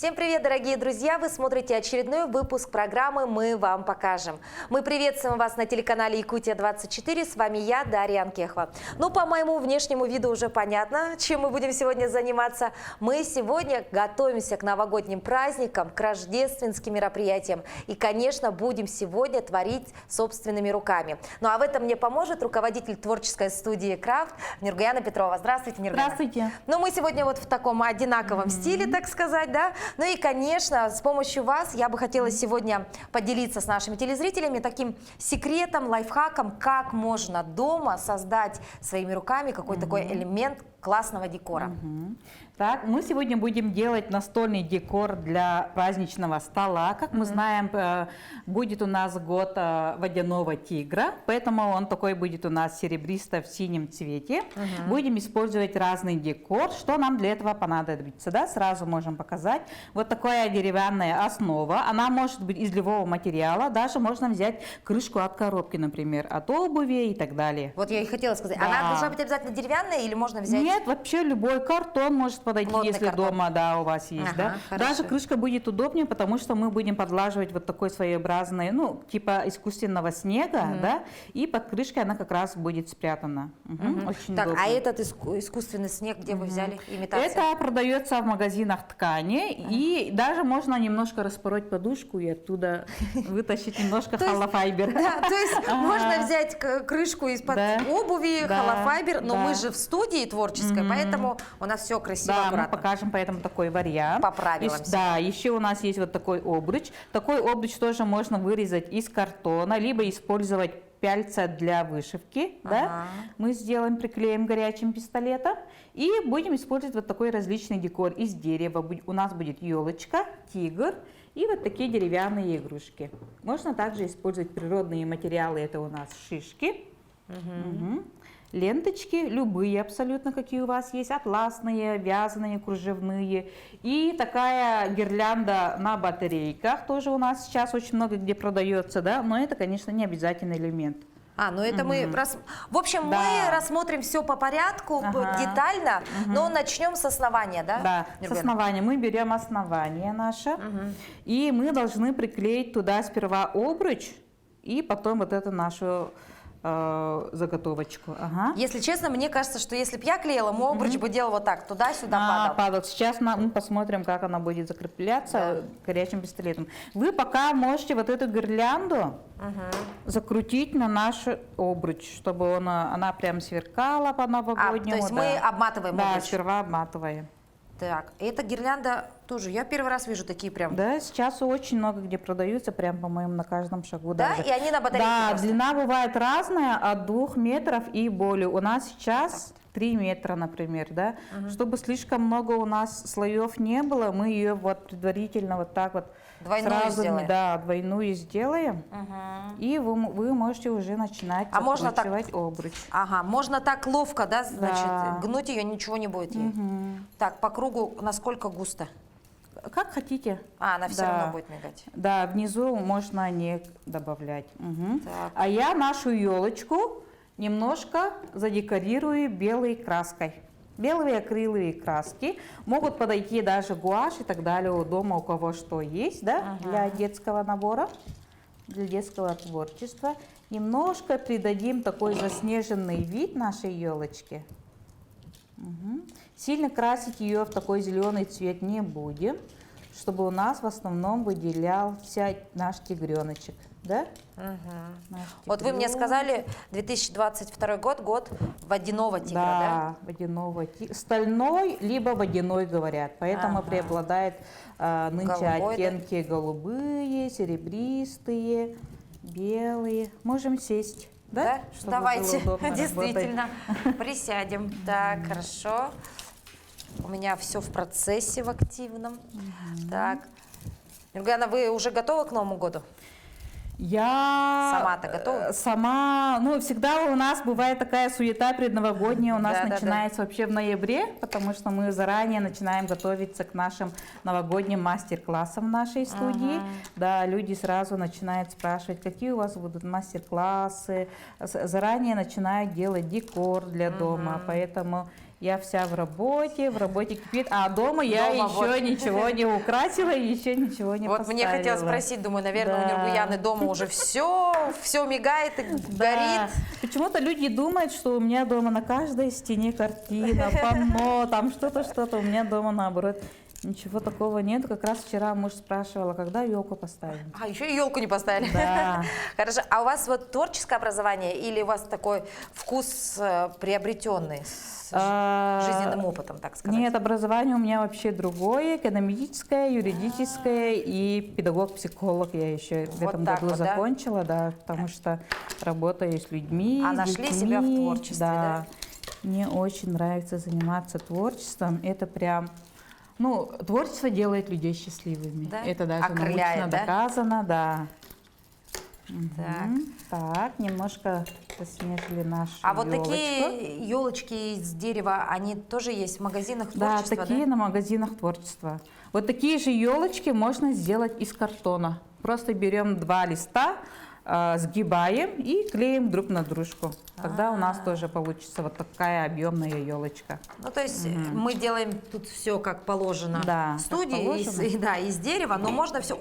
Всем привет, дорогие друзья! Вы смотрите очередной выпуск программы «Мы вам покажем». Мы приветствуем вас на телеканале Якутия-24. С вами я, Дарья Анкехова. Ну, по моему внешнему виду уже понятно, чем мы будем сегодня заниматься. Мы сегодня готовимся к новогодним праздникам, к рождественским мероприятиям. И, конечно, будем сегодня творить собственными руками. Ну, а в этом мне поможет руководитель творческой студии «Крафт» Нургаяна Петрова. Здравствуйте, Нургаяна. Здравствуйте. Ну, мы сегодня вот в таком одинаковом стиле, так сказать, да? Ну и, конечно, с помощью вас я бы хотела сегодня поделиться с нашими телезрителями таким секретом, лайфхаком, как можно дома создать своими руками какой-то такой элемент классного декора. Так, мы сегодня будем делать настольный декор для праздничного стола. Как мы знаем, будет у нас год водяного тигра, поэтому он такой будет у нас серебристо в синем цвете. Будем использовать разный декор. Что нам для этого понадобится? Да? Сразу можем показать. Вот такая деревянная основа. Она может быть из любого материала. Даже можно взять крышку от коробки, например, от обуви и так далее. Вот я и хотела сказать. Да. Она должна быть обязательно деревянная или можно взять? Нет, вообще любой картон может подойти, Плотный если картон. дома, да, у вас есть, да. Хорошо. Даже крышка будет удобнее, потому что мы будем подлаживать вот такой своеобразный, ну, типа искусственного снега, да, и под крышкой она как раз будет спрятана. Очень Так, удобно. а этот искусственный снег, где вы взяли имитацию? Это продается в магазинах ткани, и даже можно немножко распороть подушку и оттуда вытащить немножко холофайбер. Да, то есть можно взять крышку из-под обуви, холофайбер, но мы же в студии творческой, поэтому у нас все красиво, Да, аккуратно. мы покажем поэтому такой вариант. По правилам. Да, еще у нас есть вот такой обруч. Такой обруч тоже можно вырезать из картона, либо использовать пяльца для вышивки. Да? Мы сделаем, приклеим горячим пистолетом. И будем использовать вот такой различный декор из дерева. У нас будет елочка, тигр и вот такие деревянные игрушки. Можно также использовать природные материалы. Это у нас шишки. Ленточки, любые абсолютно, какие у вас есть, атласные, вязаные, кружевные. И такая гирлянда на батарейках тоже у нас сейчас очень много где продается, да, но это, конечно, не обязательный элемент. Ну это мы... В общем, мы рассмотрим все по порядку, детально, но начнем с основания, да? Да, с Нургаяна? основания. Мы берем основание наше, и мы должны приклеить туда сперва обруч, и потом вот эту нашу заготовочку. Если честно, мне кажется, что если бы я клеила, мой обруч бы делал вот так, туда-сюда падал. Сейчас мы посмотрим, как она будет закрепляться горячим пистолетом. Вы пока можете вот эту гирлянду закрутить на наш обруч, чтобы она прям сверкала по новогоднему. То есть мы обматываем обруч? Да, сперва обматываем. Так, эта гирлянда тоже, я первый раз вижу такие прям. Да, сейчас очень много где продаются, прям, по-моему, на каждом шагу. Да, даже. и они на батарейке Да, просто? длина бывает разная, от 2 метров и более. У нас сейчас 3 метра, например, да. Чтобы слишком много у нас слоев не было, мы ее вот предварительно вот так вот Двойную сделаем. Да, двойную сделаем. И вы можете уже начинать закручивать обруч. Можно так ловко, да, значит, гнуть ее, ничего не будет ей. Так, по кругу насколько густо? Как хотите. Она все равно будет мигать. Да, внизу можно не добавлять. Так. А я нашу елочку немножко задекорирую белой краской. Белые акриловые краски. Могут подойти даже гуашь и так далее у дома, у кого что есть, да, для детского набора, для детского творчества. Немножко придадим такой заснеженный вид нашей елочке. Сильно красить ее в такой зеленый цвет не будем, чтобы у нас в основном выделялся наш тигреночек. Да? Вот вы мне сказали, 2022 год водяного тигра, да? Да, водяного тигра. Стальной, либо водяной говорят, поэтому преобладает нынче Голубой, оттенки голубые, серебристые, белые. Можем сесть. Да? Чтобы Давайте, было удобно действительно, присядем. Так, хорошо. У меня все в процессе, в активном. Так. Нургаяна, вы уже готовы к Новому году? Я Сама-то готова? Сама, ну, всегда у нас бывает такая суета предновогодняя, у нас начинается вообще в ноябре, потому что мы заранее начинаем готовиться к нашим новогодним мастер-классам в нашей студии. Да, люди сразу начинают спрашивать, какие у вас будут мастер-классы, заранее начинают делать декор для дома, поэтому я вся в работе кипит, а дома я Дома еще вот. ничего не украсила, еще ничего не Вот поставила. мне хотелось спросить, думаю, наверное, у Да. Нургуяны дома уже все мигает и Да. горит. Почему-то люди думают, что у меня дома на каждой стене картина, панно, там что-то. У меня дома наоборот ничего такого нет. Как раз вчера муж спрашивал, а когда елку поставим? А, еще и елку не поставили. Да. Хорошо. А у вас вот творческое образование или у вас такой вкус приобретенный с жизненным опытом, так сказать? Нет, образование у меня вообще другое, экономическое, юридическое и педагог-психолог я еще в Вот этом так году вот, да? закончила, да, потому что работаю с людьми, А с нашли детьми, себя в творчестве, да? Мне очень нравится заниматься творчеством, это прям, ну, творчество делает людей счастливыми, Да? это даже Окрыляет, научно да? доказано, да. Так. Так, немножко заснежили нашу А вот ёлочку. такие елочки из дерева, они тоже есть в магазинах Да, творчества, такие на магазинах творчества. Вот такие же елочки можно сделать из картона. Просто берем 2 листа, сгибаем и клеим друг на дружку. Тогда у нас тоже получится вот такая объемная елочка. Ну, то есть мы делаем тут все как положено Да, в студии, как положено. да, из дерева, но можно все,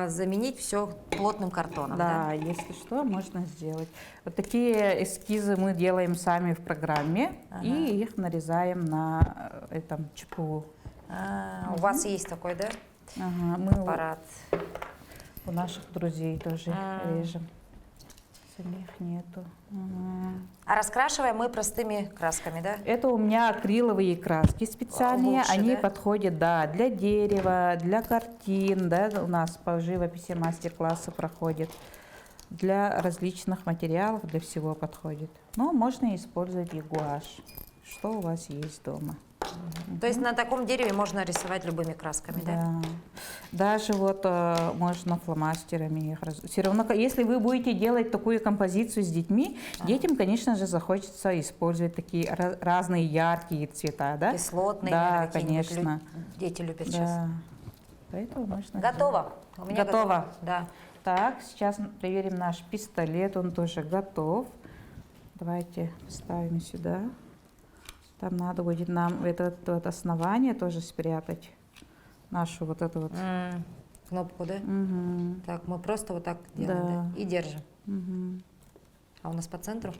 заменить все плотным картоном. Да, если что, можно сделать. Вот такие эскизы мы делаем сами в программе и их нарезаем на этом ЧПУ. У вас есть такой, да, Ага, мы аппарат? у наших друзей тоже режем. Самих нету. А раскрашиваем мы простыми красками, да? Это у меня акриловые краски специальные. Лучше, Они да? подходят, да, для дерева, для картин, да, у нас по живописи мастер-классы проходят. Для различных материалов, для всего подходит. Но можно использовать и гуашь, что у вас есть дома. То есть на таком дереве можно рисовать любыми красками, да? Да. Даже вот можно фломастерами их все равно, если вы будете делать такую композицию с детьми, детям, конечно же, захочется использовать такие разные яркие цвета, да? Кислотные, Да, наверное, какие-нибудь конечно. дети любят сейчас. Да. Поэтому можно Готово. У меня Готово. Да. Так, сейчас проверим наш пистолет, он тоже готов. Давайте ставим сюда. Там надо будет нам это вот основание тоже спрятать, нашу вот эту вот. Кнопку, да? Мгм. Так, мы просто вот так делаем, Да. да? И держим. Мгм. А у нас по центру?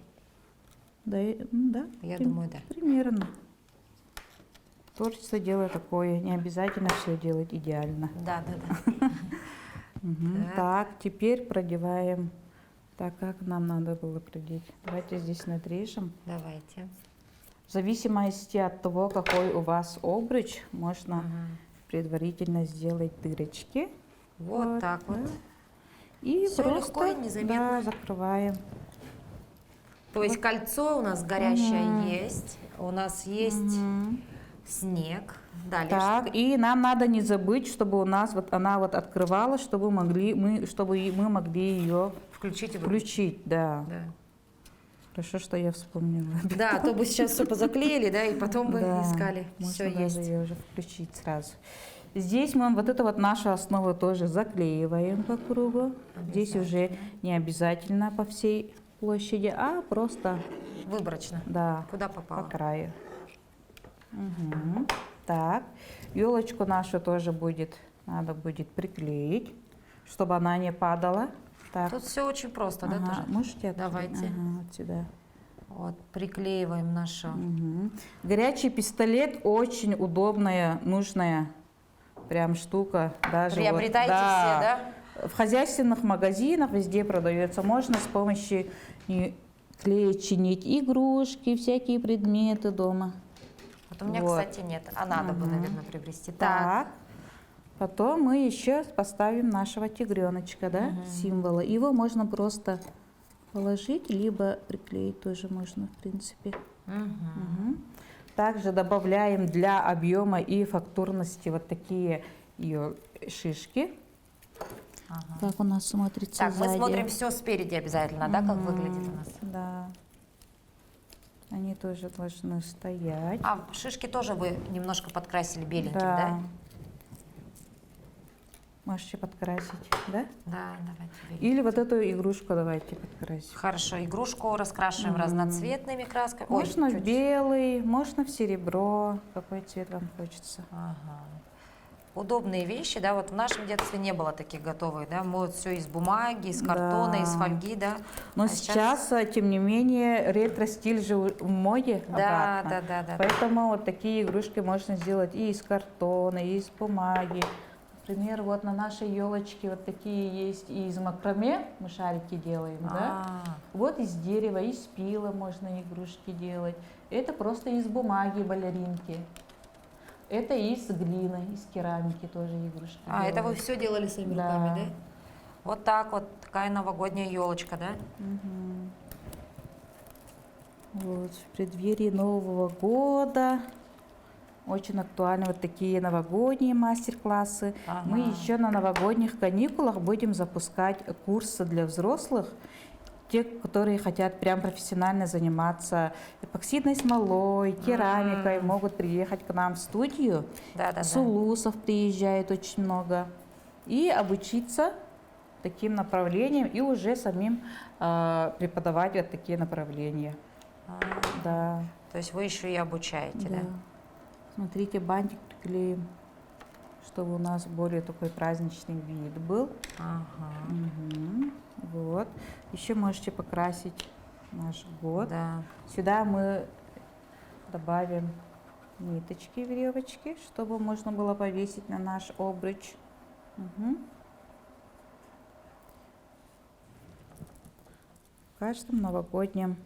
Да, да. Я думаю, да. Примерно. Творчество дело такое, не обязательно все делать идеально. Да, да, да. Мгм. Так, теперь продеваем так, как нам надо было продеть. Давайте здесь надрежем. Давайте. В зависимости от того, какой у вас обруч, можно предварительно сделать дырочки. Вот так вот. да. И Всё просто легко и незаметно. да, закрываем. То есть кольцо у нас горящее есть. У нас есть Мгм. снег. Далее Так, что? и нам надо не забыть, чтобы у нас вот она вот открывалась, чтобы мы могли ее Включить и выключить. включить, да. Да. Хорошо, что я вспомнила. Да, а то бы сейчас все позаклеили, да, и потом бы Да, искали. можно Все даже есть. ее уже включить сразу. Здесь мы вот эту вот нашу основу тоже заклеиваем по кругу. Здесь уже не обязательно по всей площади, а просто, Выборочно. да, Куда по попало? краю. Мгм. Так, елочку нашу тоже надо будет приклеить, чтобы она не падала. Так, Тут все очень просто, да, ага, тоже? можете открыть? Давайте. Ага, вот сюда. Вот, приклеиваем нашу. Мгм. Горячий пистолет очень удобная, нужная прям штука. Даже вот, Приобретайте все, да? В хозяйственных магазинах везде продается. Можно с помощью клея чинить игрушки, всякие предметы дома. Вот у меня, Вот. кстати, нет. А надо бы, наверное, приобрести. Так. Потом мы еще поставим нашего тигреночка, да, символа. Его можно просто положить, либо приклеить тоже можно, в принципе. Мгм. Также добавляем для объема и фактурности вот такие ее шишки. Как у нас смотрится Так, мы сзади. смотрим все спереди обязательно, да, как выглядит у нас. Да. Они тоже должны стоять. А шишки тоже вы немножко подкрасили беленьким, да? Можете подкрасить, да? Да, давайте. берите. Или вот эту игрушку давайте подкрасим. Хорошо, игрушку раскрашиваем разноцветными красками. Ой, Можно в чуть. белый, можно в серебро. Какой цвет вам хочется? Ага. Удобные вещи, да, вот в нашем детстве не было таких готовых, да, мы вот все из бумаги, из картона, Да. из фольги, да. Но А сейчас, тем не менее, ретро-стиль же в моде Да, обратно. да, да, да. Поэтому вот такие игрушки можно сделать и из картона, и из бумаги. Например, вот на нашей елочке вот такие есть и из макраме, мы шарики делаем, да? Вот из дерева, из пила можно игрушки делать. Это просто из бумаги балеринки. Это из глины, из керамики тоже игрушки Это вы делают. все делали своими Да. руками, да? Вот так вот, такая новогодняя елочка, да? Мгм. Вот, в преддверии Нового года очень актуальны вот такие новогодние мастер-классы. Ага. Мы еще на новогодних каникулах будем запускать курсы для взрослых, те, которые хотят прям профессионально заниматься эпоксидной смолой, керамикой, могут приехать к нам в студию. Да, да, С да. улусов приезжает очень много. И обучиться таким направлениям и уже самим преподавать вот такие направления. Да. То есть вы еще и обучаете, да? Смотрите, бантик приклеим, чтобы у нас более такой праздничный вид был. Ага. Мгм. Вот. Еще можете покрасить наш год. Да. Сюда мы добавим ниточки, веревочки, чтобы можно было повесить на наш обруч. Мгм. В каждом новогоднем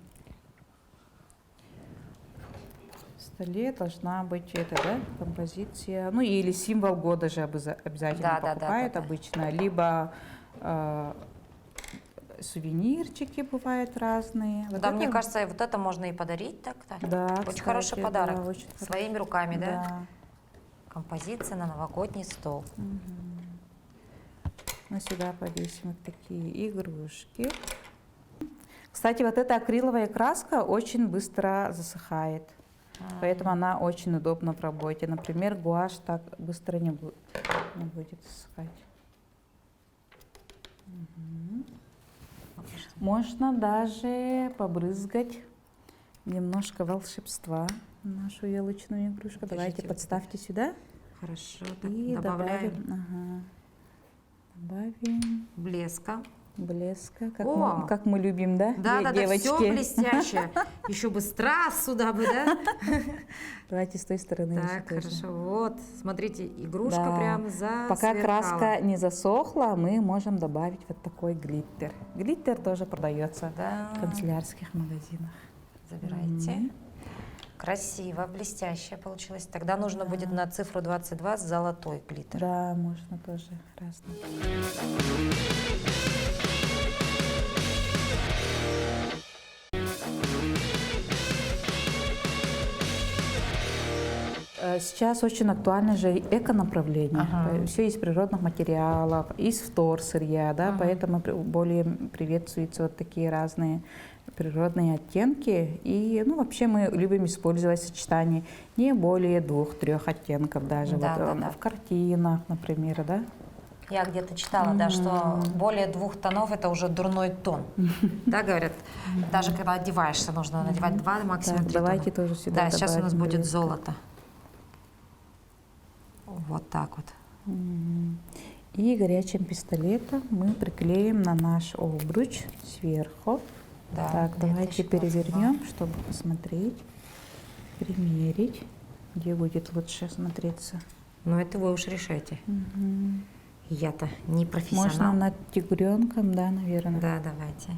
столе должна быть эта, да, композиция, ну или символ года же обязательно Да, да, да, покупают да, да. обычно, либо сувенирчики бывают разные. Вот Да, это- мне кажется, вот это можно и подарить так-то. да, Очень кстати, хороший да, подарок. очень Своими руками, да? Да. Композиция на новогодний стол. Мы сюда повесим вот такие игрушки. Кстати, вот эта акриловая краска очень быстро засыхает. Поэтому она очень удобна в работе. Например, гуашь так быстро не будет засыхать. Мгм. Можно даже побрызгать немножко волшебства на нашу елочную игрушку. Давайте Держите, подставьте сюда Хорошо. и добавляем добавим. Добавим блеска. блеска, О! как мы любим, да, Да, да, да, девочки? все блестяще. Еще бы страз сюда бы, да? Давайте с той стороны. еще Так, тоже. хорошо. Вот, смотрите, игрушка Да. прям засверкала. Пока краска не засохла, мы можем добавить вот такой глиттер. Глиттер тоже продается Да. в канцелярских магазинах. Забирайте. Красиво, блестяще получилось. Тогда нужно будет на цифру 22 золотой глиттер. Да, можно тоже разный. Сейчас очень актуально же эко-направление. Ага. Все из природных материалов, из вторсырья, да, поэтому более приветствуются вот такие разные природные оттенки. И, ну, вообще мы любим использовать сочетание не более 2-3 оттенков даже. Да, вот, да, да. в картинах, например, да. Я где-то читала, да, что более 2 тонов это уже дурной тон. Да, говорят, даже когда одеваешься, нужно надевать 2, максимум Так, 3 давайте тона. тоже сюда Да, сейчас у нас добавим будет блеск. золото. Вот так вот. И горячим пистолетом мы приклеим на наш обруч сверху. Да, Так, это давайте еще классно, перевернем, чтобы посмотреть, примерить, где будет лучше смотреться. Ну, это вы уж решайте. Я-то не Можно профессионал. над тигренком, да, наверное. Да, давайте.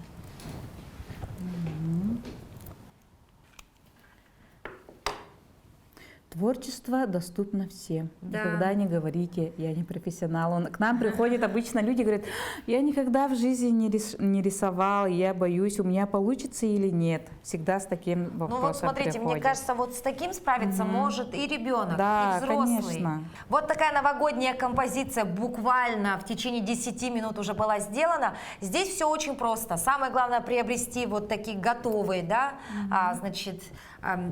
Творчество доступно всем. Да. Никогда не говорите, я не профессионал. К нам приходят обычно люди, говорят, я никогда в жизни не рисовал, я боюсь, у меня получится или нет. Всегда с таким вопросом Ну вот смотрите, мне приходят. кажется, вот с таким справиться может и ребенок, Да, и взрослый. конечно. Вот такая новогодняя композиция буквально в течение 10 минут уже была сделана. Здесь все очень просто. Самое главное приобрести вот такие готовые, да, значит,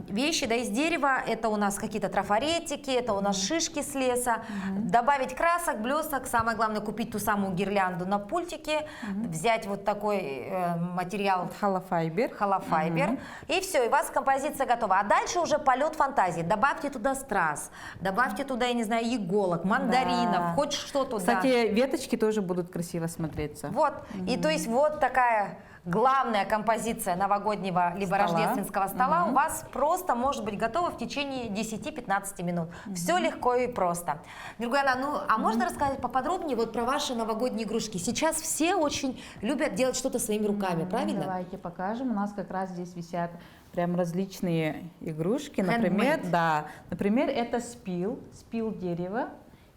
вещи, да, из дерева. Это у нас какие какие-то трафаретики, это у нас шишки с леса. Добавить красок, блесток, самое главное купить ту самую гирлянду на пультике, взять вот такой материал Холофайбер. холофайбер, и все, и у вас композиция готова. А дальше уже полет фантазии. Добавьте туда страз, добавьте туда, я не знаю, иголок, мандаринов, Да. хоть что туда. Кстати, веточки тоже будут красиво смотреться. Вот, и то есть вот такая главная композиция новогоднего либо Стола. рождественского стола у вас просто может быть готова в течение 10-15 минут. Все легко и просто. Миргуяна, ну а можно рассказать поподробнее вот про ваши новогодние игрушки? Сейчас все очень любят делать что-то своими руками, правильно? Давайте покажем. У нас как раз здесь висят прям различные игрушки. Handmade. Например, это спил дерева.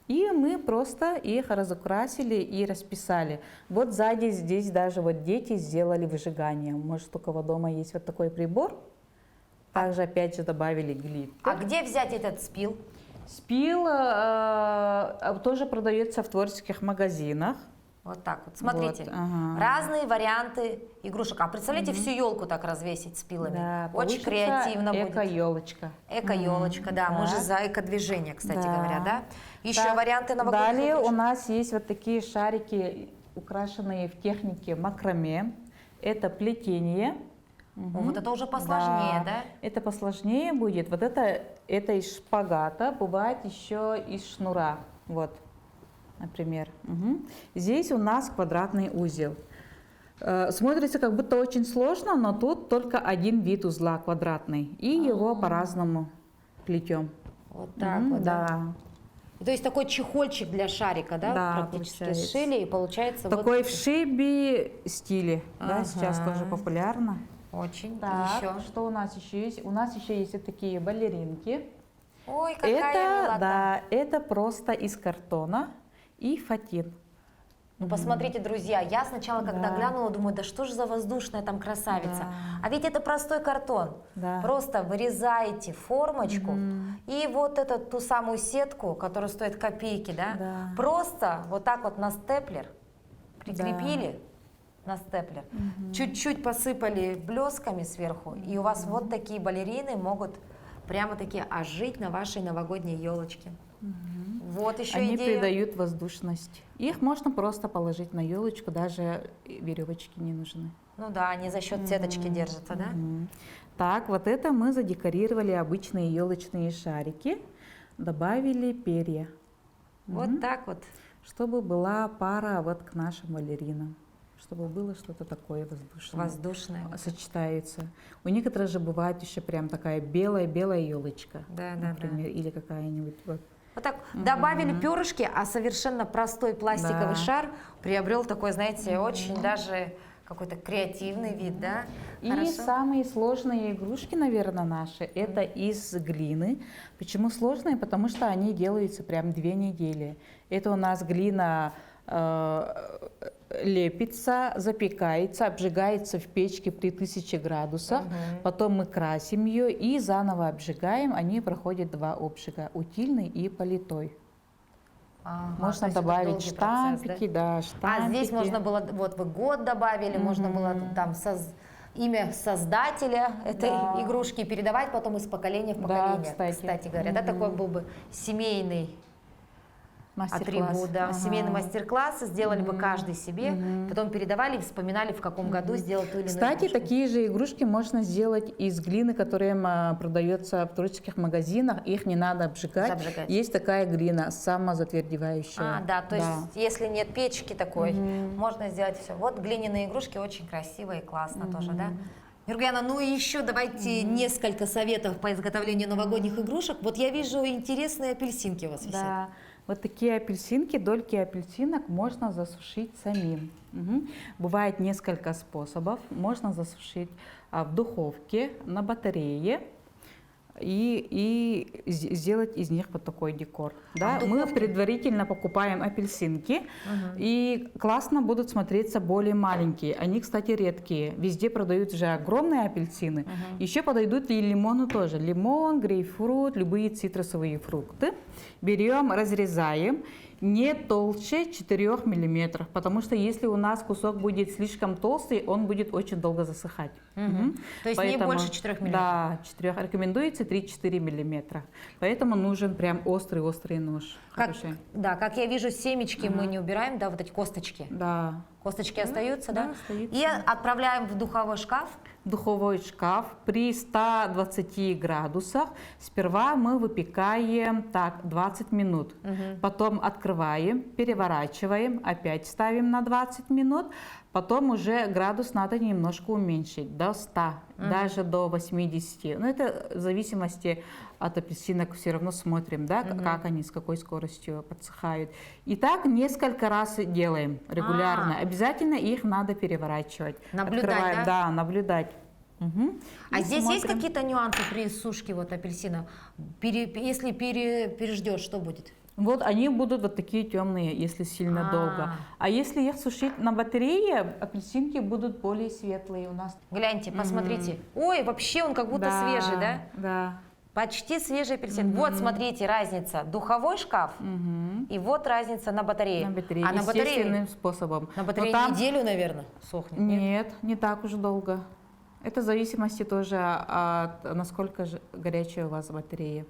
И мы просто их разукрасили и расписали. Вот сзади здесь даже вот дети сделали выжигание. Может, у кого дома есть вот такой прибор. Также опять же добавили глиттер. А где взять этот спил? Спил тоже продается в творческих магазинах. Вот так вот. Смотрите, Вот, ага. разные варианты игрушек. А представляете, всю елку так развесить спилами? Да, Очень получится креативно будет. эко-елочка. Эко-елочка, да. Мы же за эко-движение, кстати Да. говоря, да? Еще Так, варианты новогодних Далее игрушек? у нас есть вот такие шарики, украшенные в технике макраме. Это плетение. О, вот это уже посложнее, да? Это посложнее будет. Вот это из шпагата, бывает еще из шнура. Вот, например. Здесь у нас квадратный узел. Смотрится как будто очень сложно, но тут только один вид узла квадратный. И его по-разному плетем. Вот так вот, да. Да. То есть такой чехольчик для шарика, да, Да, практически получается. сшили, и получается Такой вот в шиби стиле, да, Ага. сейчас тоже популярно. очень. Так, Еще. что у нас еще есть? У нас еще есть вот такие балеринки. Ой, какая Это, милота. да, это просто из картона и фатин. Ну, посмотрите, друзья, я сначала, когда Да. глянула, думаю, да что же за воздушная там красавица. Да. А ведь это простой картон. Да. Просто вырезаете формочку и вот эту ту самую сетку, которая стоит копейки, да, Да. просто вот так вот на степлер прикрепили. На степлер. Чуть-чуть посыпали блесками сверху, и у вас вот такие балерины могут прямо-таки ожить на вашей новогодней елочке. Вот еще Они идея. придают воздушность. Их можно просто положить на елочку, даже веревочки не нужны. Ну да, они за счет сеточки держатся, да? Так, вот это мы задекорировали обычные елочные шарики, добавили перья, Вот так вот. чтобы была пара вот к нашим балеринам, чтобы было что-то такое воздушное. Воздушная. Сочетается. У некоторых же бывает еще прям такая белая елочка, Да, да, например, или какая-нибудь вот. Вот так добавили перышки, а совершенно простой пластиковый Да. шар приобрел такой, знаете, очень даже какой-то креативный вид, да? И Хорошо. самые сложные игрушки, наверное, наши, это из глины. Почему сложные? Потому что они делаются прям 2 недели. Это у нас глина лепится, запекается, обжигается в печке при 1000 градусах. Потом мы красим ее и заново обжигаем. Они проходят 2 обжига, утильный и политой. Ага, то Можно есть это добавить долгий процесс, штампики, да? да, штампики. А здесь можно было, вот вы год добавили, можно было там имя создателя этой Да. игрушки передавать потом из поколения в Да, поколение, кстати. говоря. Да, такой был бы семейный Мастер-класс. атрибут, да, Ага. семейный мастер-класс, сделали бы каждый себе, потом передавали и вспоминали, в каком году сделал ту или иную Кстати, игрушку. такие же игрушки можно сделать из глины, которая продается в творческих магазинах. Их не надо обжигать. Обжигать. Есть такая глина, самозатвердевающая. А, да, то есть если нет печки такой, можно сделать все. Вот глиняные игрушки очень красиво и классно тоже, да? Юргена, ну и еще давайте несколько советов по изготовлению новогодних игрушек. Вот я вижу интересные апельсинки у вас висят. Да. Вот такие апельсинки, дольки апельсинок можно засушить самим. Бывает несколько способов. Можно засушить в духовке, на батарее и сделать из них вот такой декор. Да? в Мы духовке? предварительно покупаем апельсинки, и классно будут смотреться более маленькие. Они, кстати, редкие. Везде продают же огромные апельсины. Еще подойдут и лимоны тоже. Лимон, грейпфрут, любые цитрусовые фрукты. Берем, разрезаем. не толще 4 миллиметров, потому что если у нас кусок будет слишком толстый, он будет очень долго засыхать. То есть не больше 4 миллиметров? Да, 4, рекомендуется 3-4 миллиметра. Поэтому нужен прям острый нож. Хороший. Да, как я вижу, семечки мы не убираем, да, вот эти косточки. Да. Косточки остаются, да? Остаются. И отправляем в духовой шкаф. Духовой шкаф при 120 градусах. Сперва мы выпекаем так 20 минут. Потом открываем, переворачиваем, опять ставим на 20 минут. Потом уже градус надо немножко уменьшить до 100, даже до 80. Но это в зависимости от апельсинок, все равно смотрим, да, как они, с какой скоростью подсыхают. И так несколько раз делаем регулярно. Обязательно их надо переворачивать. Наблюдать, открываем, да? Да, наблюдать. А И здесь есть смотрим. какие-то нюансы при сушке вот апельсина? Если переждешь, что будет? Вот они будут вот такие темные, если сильно долго. А если их сушить на батарее, апельсинки будут более светлые у нас. Гляньте, посмотрите. Ой, вообще он как будто свежий, да? Да. Почти свежий апельсин. Вот, смотрите, разница. Духовой шкаф и вот разница на батарее. На батарее, А на батарее, естественным способом. на батарее Но там- неделю, наверное, сохнет. Нет, не так уж долго. Это в зависимости тоже от насколько горячая у вас батарея.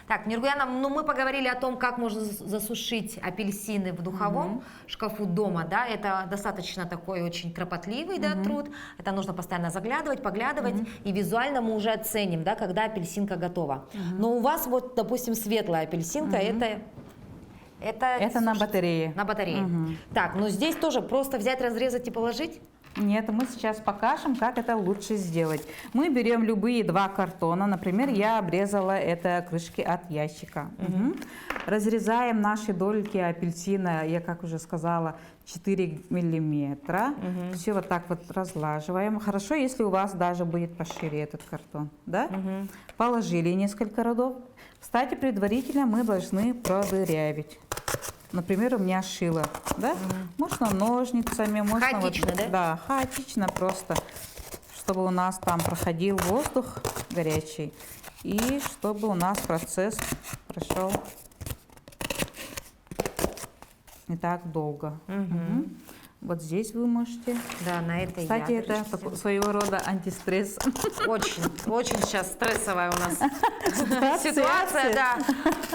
Так, Нургуяна, ну мы поговорили о том, как можно засушить апельсины в духовом шкафу дома, да, это достаточно такой очень кропотливый, да, труд, это нужно постоянно заглядывать, поглядывать, и визуально мы уже оценим, да, когда апельсинка готова. Но у вас вот, допустим, светлая апельсинка, Это на батарее. на батарее. Так, ну здесь тоже просто взять, разрезать и положить? Нет, мы сейчас покажем, как это лучше сделать. Мы берем любые 2 картона. Например, я обрезала это крышки от ящика. Разрезаем наши дольки апельсина, я как уже сказала, 4 миллиметра. Все вот так вот разлаживаем. Хорошо, если у вас даже будет пошире этот картон. Да? Положили несколько рядов. Кстати, предварительно мы должны продырявить. Например, у меня шило, да? Можно ножницами, можно Хаотично, вот, да? Да, хаотично просто, чтобы у нас там проходил воздух горячий и чтобы у нас процесс прошел не так долго. Вот здесь вы можете. Да, на этой Кстати, это ядерке. такой, своего рода антистресс. Очень, очень сейчас стрессовая у нас ситуация, да.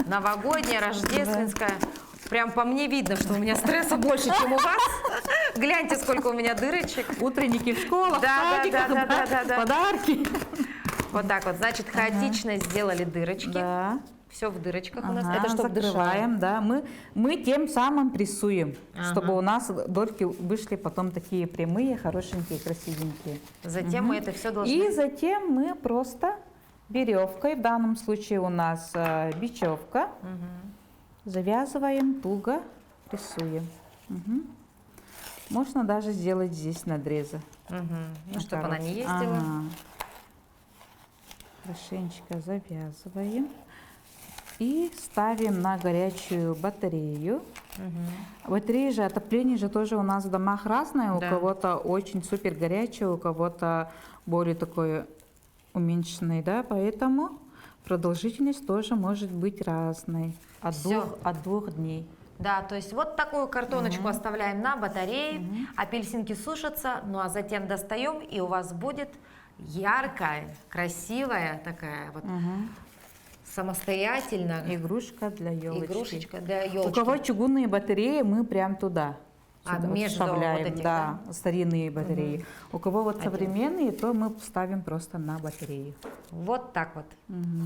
Новогодняя, рождественская. Прям по мне видно, что у меня стресса больше, чем у вас. Гляньте, сколько у меня дырочек. Утренники в школах, Да, садиках, да. подарки. Вот так вот, значит, хаотично сделали дырочки. Да. Все в дырочках у нас. Ага, Это чтобы дышало. закрываем, да. Мы тем самым прессуем, чтобы у нас дольки вышли потом такие прямые, хорошенькие, красивенькие. Затем мы это все должны... И затем мы просто веревкой, в данном случае у нас бечевка, завязываем туго, прессуем. Можно даже сделать здесь надрезы. Ну, чтобы она не ездила. Ага. Хорошенечко завязываем. И ставим на горячую батарею. Батарея же, отопление же тоже у нас в домах разное. У Да. кого-то очень супер горячее, у кого-то более такое уменьшенное, да, поэтому продолжительность тоже может быть разной. От Всё. двух дней. Да, то есть вот такую картоночку оставляем на батарее, апельсинки сушатся, ну а затем достаем, и у вас будет яркая, красивая такая вот самостоятельно Игрушка для елочки. игрушечка для У елочки. кого чугунные батареи, мы прям туда сюда между вот вставляем, этих, да, старинные батареи. У кого вот современные, то мы ставим просто на батареи. Вот так вот.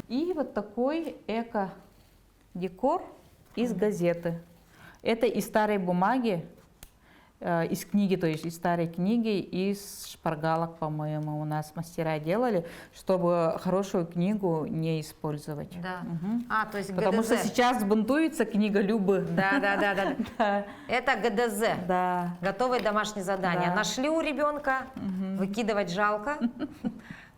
И вот такой эко-декор из газеты. Это из старой бумаги, из книги, то есть из старой книги, из шпаргалок, по-моему, у нас мастера делали, чтобы хорошую книгу не использовать. Да. Мгм. А, то есть Потому что ГДЗ. сейчас бунтуется книга Любы. Да. Да. Это ГДЗ. Да. Готовые домашние задания. Да. Нашли у ребенка, выкидывать жалко.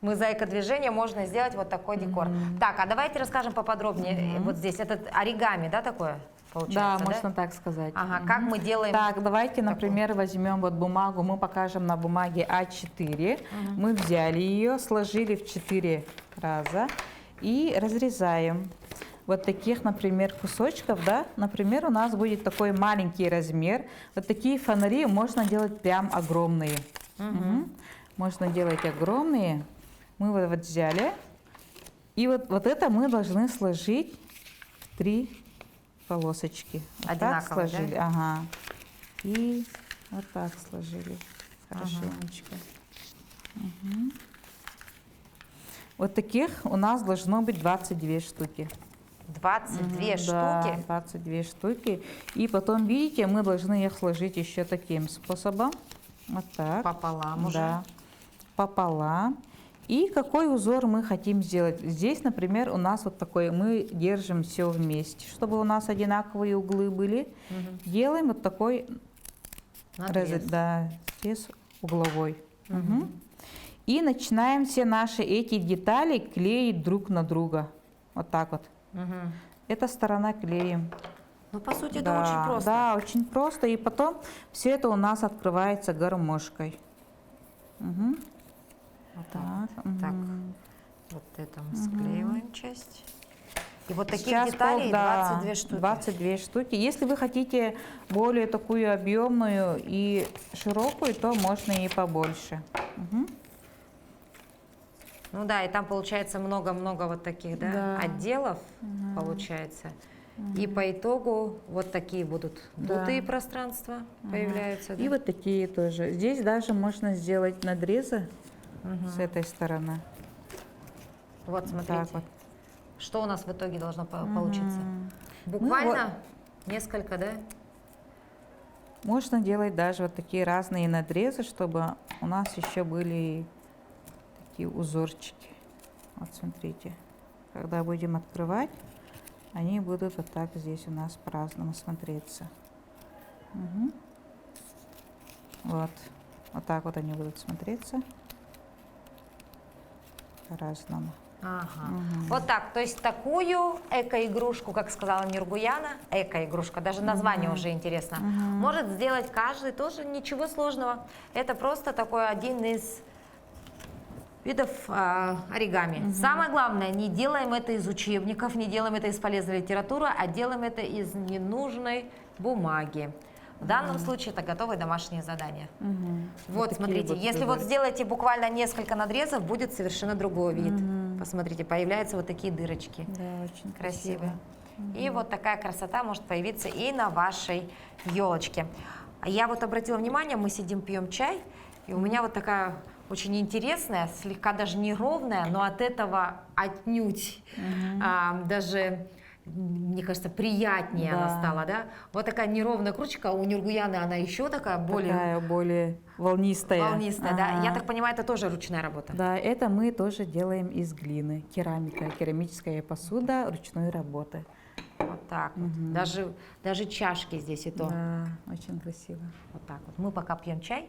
Мы за экодвижение можно сделать вот такой декор. Так, а давайте расскажем поподробнее. Вот здесь это оригами, да, такое Да, получается? можно так сказать. Ага, как мы делаем? Так, давайте, например, возьмем вот бумагу, мы покажем на бумаге А4. Мы взяли ее, сложили в 4 раза и разрезаем. вот таких, например, кусочков, да, например, у нас будет такой маленький размер. Вот такие фонари можно делать прям огромные. Мгм. Можно делать огромные. Мы вот взяли. И вот это мы должны сложить в 3 полосочки. Вот так Одинаково, да? сложили. Ага. И вот так сложили. Хорошенечко. Мгм. Вот таких у нас должно быть 22 штуки. 22 Да, штуки. 22 штуки. И потом, видите, мы должны их сложить еще таким способом. Вот так. Пополам уже. Да, пополам. И какой узор мы хотим сделать? Здесь, например, у нас вот такой, мы держим все вместе, чтобы у нас одинаковые углы были. Делаем вот такой, Надрез. да, здесь угловой. Мгм. И начинаем все наши эти детали клеить друг на друга. Вот так вот. Мгм. Эта сторона клеим. Ну, по сути, это Да, очень просто. Да, очень просто. И потом все это у нас открывается гармошкой. Мгм. Вот Так. Так. мгм. Вот это мы склеиваем часть. И вот таких Сейчас деталей да, 22 штуки. 22 штуки. Если вы хотите более такую объемную и широкую, то можно и побольше. Мгм. Ну да, и там получается много-много вот таких, да, Да. отделов получается. И по итогу вот такие будут Да. дутые пространства появляются. И да? вот такие тоже. Здесь даже можно сделать надрезы с этой стороны. Вот, смотрите, Так вот. что у нас в итоге должно получиться. Ну, Буквально несколько, да? Можно делать даже вот такие разные надрезы, чтобы у нас еще были такие узорчики. Вот смотрите, когда будем открывать, они будут вот так здесь у нас по-разному смотреться. Мгм. Вот, вот так вот они будут смотреться по-разному. Ага. Вот так, то есть такую эко-игрушку, как сказала Нургуяна, эко-игрушка, даже название уже интересно, может сделать каждый, тоже ничего сложного. Это просто такой один из видов оригами. Самое главное, не делаем это из учебников, не делаем это из полезной литературы, а делаем это из ненужной бумаги. В данном случае это готовые домашние задания. Вот, такие смотрите, будут если вот делать. сделаете буквально несколько надрезов, будет совершенно другой вид. Посмотрите, появляются вот такие дырочки. Да, очень Красивые. И вот такая красота может появиться и на вашей елочке. А я вот обратила внимание, мы сидим, пьем чай, и у меня вот такая очень интересная, слегка даже неровная, но от этого отнюдь даже, мне кажется, приятнее она Да. стала, да? Вот такая неровная кружечка, а у Нургуяны она еще такая более Такая более волнистая. волнистая, да? Я Ага. так понимаю, это тоже ручная работа. Да, это мы тоже делаем из глины. Керамика, керамическая посуда ручной работы. Вот так вот. Даже чашки здесь и то. Да, очень красиво. Вот так вот. Мы пока пьем чай.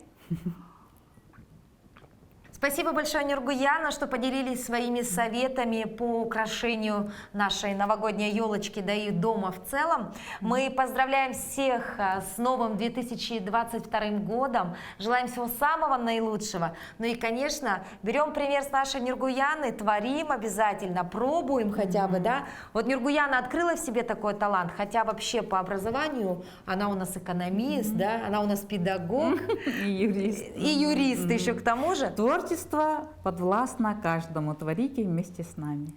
Спасибо большое, Нургуяна, что поделились своими советами по украшению нашей новогодней елочки, да и дома в целом. Мы поздравляем всех с новым 2022 годом, желаем всего самого наилучшего. Ну и, конечно, берем пример с нашей Нургуяны, творим обязательно, пробуем хотя бы, да. Вот Нургуяна открыла в себе такой талант, хотя вообще по образованию она у нас экономист, да, она у нас педагог И юрист. и юрист еще к тому же. Творчество подвластно каждому. Творите вместе с нами.